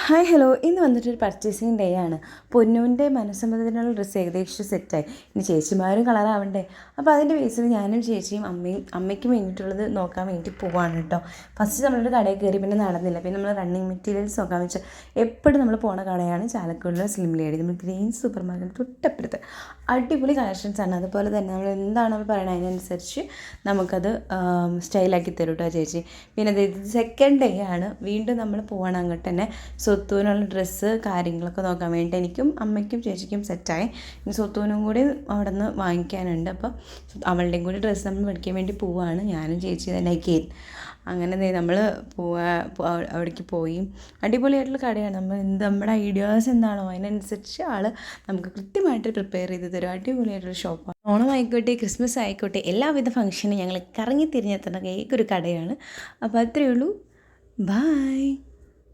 Hi hello, ഇന്ന് വന്നിട്ടൊരു purchasing day ആണ്. പൊന്നൂൻ്റെ മനസ്സമ്മതത്തിനുള്ള dress ഏകദേശം സെറ്റായി. ഇനി ചേച്ചിമാരും കളറാവണ്ടേ. അപ്പോൾ അതിൻ്റെ ബേസിൽ ഞാനും ചേച്ചിയും അമ്മയ്ക്കും വേണ്ടിയിട്ടുള്ളത് നോക്കാൻ വേണ്ടി പോവാണ് കേട്ടോ. ഫസ്റ്റ് നമ്മളൊരു കടയിൽ കയറി, പിന്നെ നടന്നില്ല. പിന്നെ നമ്മൾ റണ്ണിങ് മെറ്റീരിയൽസ് നോക്കാൻ വെച്ചാൽ എപ്പോഴും നമ്മൾ പോണ കടയാണ് ചാലക്കുടിയിലെ സ്ലിം ലേഡി. നമ്മൾ ഗ്രീൻ സൂപ്പർ മാർക്കറ്റ് തൊട്ടപ്പുറത്ത് അടിപൊളി കളക്ഷൻസാണ്. അതുപോലെ തന്നെ നമ്മൾ എന്താണ് നമ്മൾ പറയുന്നത് അതിനനുസരിച്ച് നമുക്കത് സ്റ്റൈലാക്കി തരും കേട്ടോ ചേച്ചി. പിന്നെ ഇത് സെക്കൻഡ് ഡേ ആണ്. വീണ്ടും നമ്മൾ പോകണം അങ്ങോട്ട് തന്നെ. സ്വത്തുവിനുള്ള ഡ്രസ്സ് കാര്യങ്ങളൊക്കെ നോക്കാൻ വേണ്ടി എനിക്കും അമ്മയ്ക്കും ചേച്ചിക്കും സെറ്റായി. ഇനി സ്വത്തുവിനും കൂടി അവിടെ നിന്ന് വാങ്ങിക്കാനുണ്ട്. അപ്പോൾ അവളുടെയും കൂടി ഡ്രസ്സ് നമ്മൾ മേടിക്കാൻ വേണ്ടി പോവുകയാണ്. ഞാനും ചേച്ചി തന്നെ കയറി. അങ്ങനെ നമ്മൾ അവിടേക്ക് പോയി. അടിപൊളിയായിട്ടുള്ള കടയാണ്. നമ്മുടെ ഐഡിയാസ് എന്താണോ അതിനനുസരിച്ച് നമുക്ക് കൃത്യമായിട്ട് പ്രിപ്പയർ ചെയ്ത് തരും. അടിപൊളിയായിട്ടൊരു ഷോപ്പാണ്. ഓണം ആയിക്കോട്ടെ, ക്രിസ്മസ് ആയിക്കോട്ടെ, എല്ലാവിധ ഫംഗ്ഷനും ഞങ്ങൾ കറങ്ങി തിരിഞ്ഞെത്തുന്ന ഒരു കടയാണ്. അപ്പോൾ അത്രയേ ഉള്ളൂ. ബായ്.